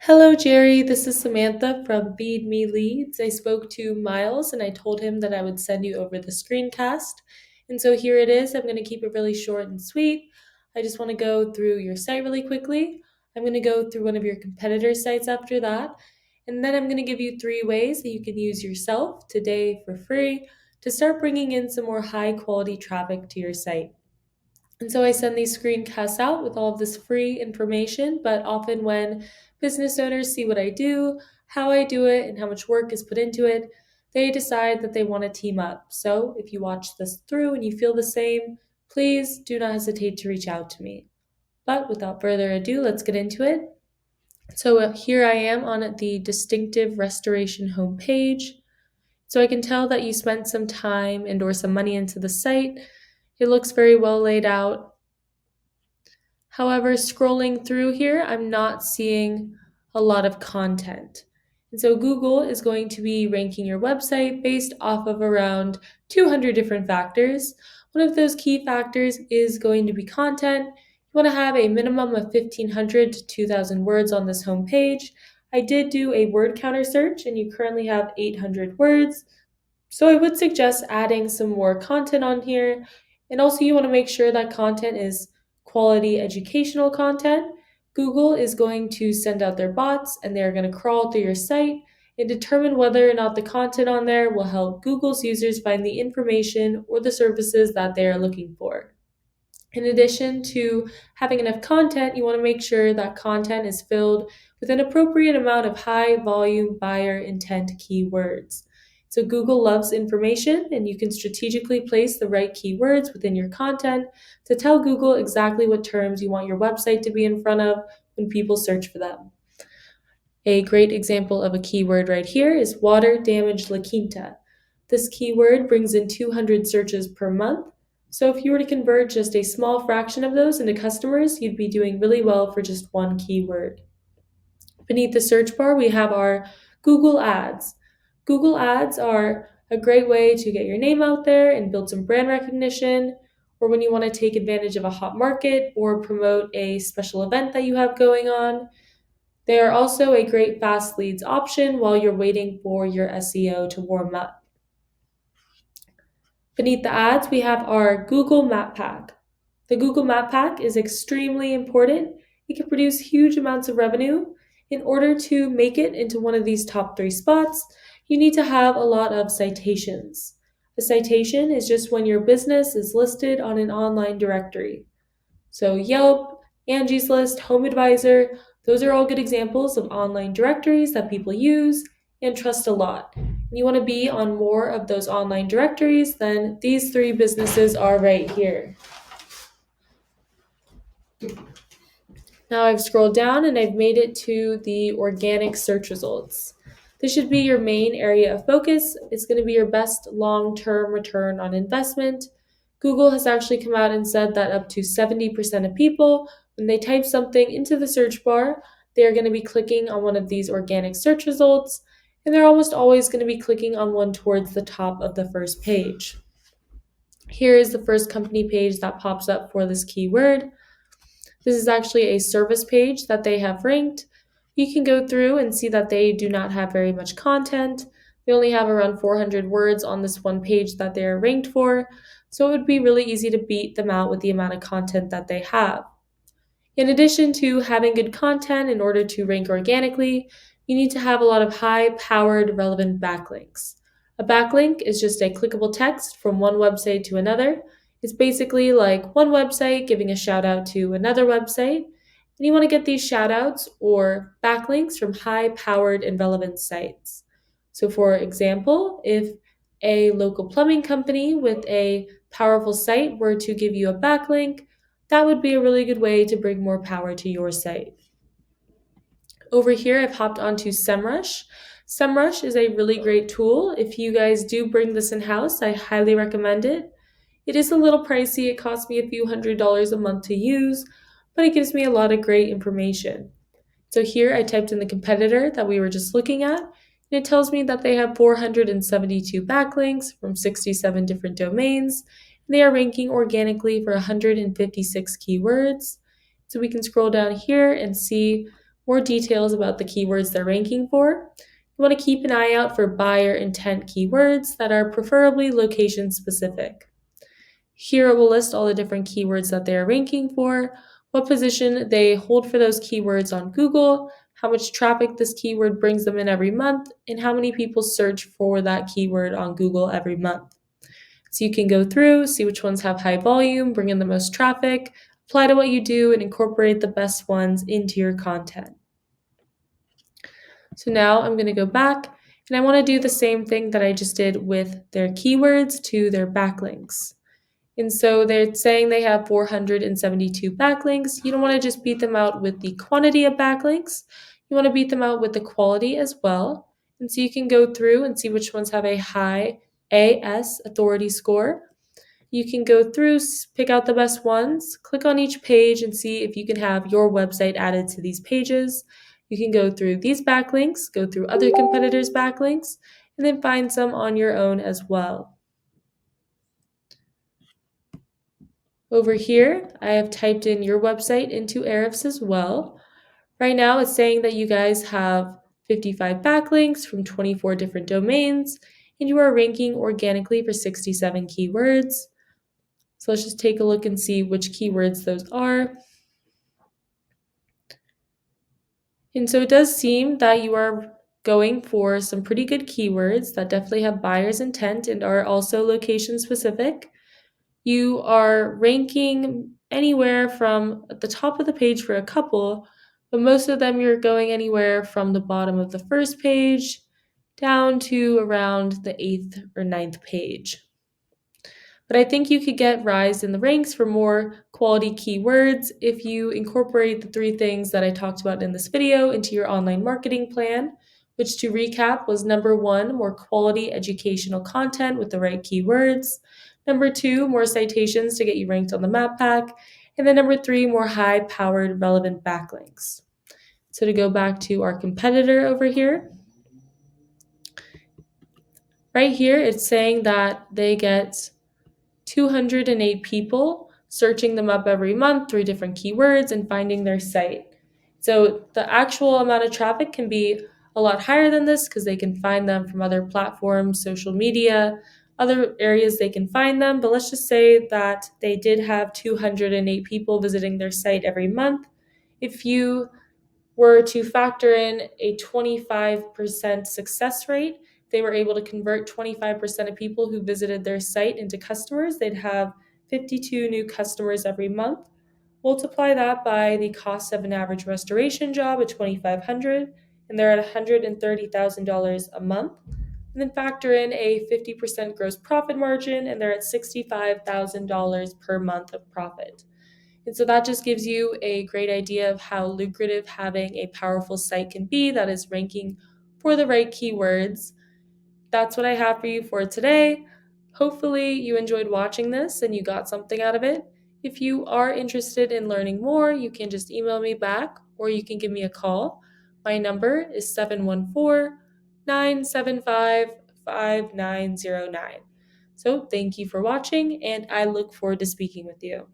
Hello, Jerry. This is Samantha from Feed Me Leads. I spoke to Miles and I told him that I would send you over the screencast. And so here it is. I'm going to keep it really short and sweet. I just want to go through your site really quickly. I'm going to go through one of your competitor sites after that. And then I'm going to give you 3 ways that you can use yourself today for free to start bringing in some more high quality traffic to your site. And so I send these screencasts out with all of this free information, but often when business owners see what I do, how I do it, and how much work is put into it, they decide that they want to team up. So if you watch this through and you feel the same, please do not hesitate to reach out to me. But without further ado, let's get into it. So here I am on the Distinctive Restoration homepage. So I can tell that you spent some time and or some money into the site. It looks very well laid out. However, scrolling through here, I'm not seeing a lot of content. And so Google is going to be ranking your website based off of around 200 different factors. One of those key factors is going to be content. You want to have a minimum of 1,500 to 2,000 words on this homepage. I did do a word counter search and you currently have 800 words. So I would suggest adding some more content on here. And also you want to make sure that content is quality educational content. Google is going to send out their bots and they're going to crawl through your site and determine whether or not the content on there will help Google's users find the information or the services that they are looking for. In addition to having enough content, you want to make sure that content is filled with an appropriate amount of high volume buyer intent keywords. So Google loves information, and you can strategically place the right keywords within your content to tell Google exactly what terms you want your website to be in front of when people search for them. A great example of a keyword right here is water damage La Quinta. This keyword brings in 200 searches per month. So if you were to convert just a small fraction of those into customers, you'd be doing really well for just one keyword. Beneath the search bar, we have our Google Ads. Google Ads are a great way to get your name out there and build some brand recognition, or when you want to take advantage of a hot market or promote a special event that you have going on. They are also a great fast leads option while you're waiting for your SEO to warm up. Beneath the ads, we have our Google Map Pack. The Google Map Pack is extremely important. It can produce huge amounts of revenue. In order to make it into one of these top 3 spots, you need to have a lot of citations. A citation is just when your business is listed on an online directory. So Yelp, Angie's List, Home Advisor, those are all good examples of online directories that people use and trust a lot. You want to be on more of those online directories, then these 3 businesses are right here. Now I've scrolled down and I've made it to the organic search results. This should be your main area of focus. It's going to be your best long-term return on investment. Google has actually come out and said that up to 70% of people, when they type something into the search bar, they're going to be clicking on one of these organic search results, and they're almost always going to be clicking on one towards the top of the first page. Here is the first company page that pops up for this keyword. This is actually a service page that they have ranked. You can go through and see that they do not have very much content. They only have around 400 words on this one page that they are ranked for, so it would be really easy to beat them out with the amount of content that they have. In addition to having good content in order to rank organically, you need to have a lot of high-powered relevant backlinks. A backlink is just a clickable text from one website to another. It's basically like one website giving a shout out to another website, and you want to get these shout outs or backlinks from high-powered and relevant sites. So for example, if a local plumbing company with a powerful site were to give you a backlink, that would be a really good way to bring more power to your site. Over here, I've hopped onto SEMrush. SEMrush is a really great tool. If you guys do bring this in-house, I highly recommend it. It is a little pricey. It costs me a few $100s a month to use, but it gives me a lot of great information. So here I typed in the competitor that we were just looking at, and it tells me that they have 472 backlinks from 67 different domains. They are ranking organically for 156 keywords. So we can scroll down here and see more details about the keywords they're ranking for. You want to keep an eye out for buyer intent keywords that are preferably location specific. Here it will list all the different keywords that they are ranking for, what position they hold for those keywords on Google, how much traffic this keyword brings them in every month, and how many people search for that keyword on Google every month. So you can go through, see which ones have high volume, bring in the most traffic, apply to what you do, and incorporate the best ones into your content. So now I'm going to go back and I want to do the same thing that I just did with their keywords to their backlinks. And so they're saying they have 472 backlinks. You don't want to just beat them out with the quantity of backlinks. You want to beat them out with the quality as well. And so you can go through and see which ones have a high AS authority score. You can go through, pick out the best ones, click on each page and see if you can have your website added to these pages. You can go through these backlinks, go through other competitors' backlinks, and then find some on your own as well. Over here, I have typed in your website into Ahrefs as well. Right now, it's saying that you guys have 55 backlinks from 24 different domains, and you are ranking organically for 67 keywords. So let's just take a look and see which keywords those are. And so it does seem that you are going for some pretty good keywords that definitely have buyer's intent and are also location specific. You are ranking anywhere from at the top of the page for a couple, but most of them you're going anywhere from the bottom of the first page down to around the 8th or 9th page. But I think you could get rise in the ranks for more quality keywords if you incorporate the 3 things that I talked about in this video into your online marketing plan, which to recap was number 1, more quality educational content with the right keywords. Number 2, more citations to get you ranked on the map pack. And then number 3, more high-powered relevant backlinks. So to go back to our competitor over here, right here it's saying that they get 208 people searching them up every month through different keywords and finding their site. So the actual amount of traffic can be a lot higher than this because they can find them from other platforms, social media, other areas they can find them. But let's just say that they did have 208 people visiting their site every month. If you were to factor in a 25% success rate, they were able to convert 25% of people who visited their site into customers. They'd have 52 new customers every month. Multiply that by the cost of an average restoration job at $2,500, and they're at $130,000 a month. And then factor in a 50% gross profit margin, and they're at $65,000 per month of profit. And so that just gives you a great idea of how lucrative having a powerful site can be that is ranking for the right keywords. That's what I have for you for today. Hopefully, you enjoyed watching this and you got something out of it. If you are interested in learning more, you can just email me back or you can give me a call. My number is 714-975-5909. So, thank you for watching, and I look forward to speaking with you.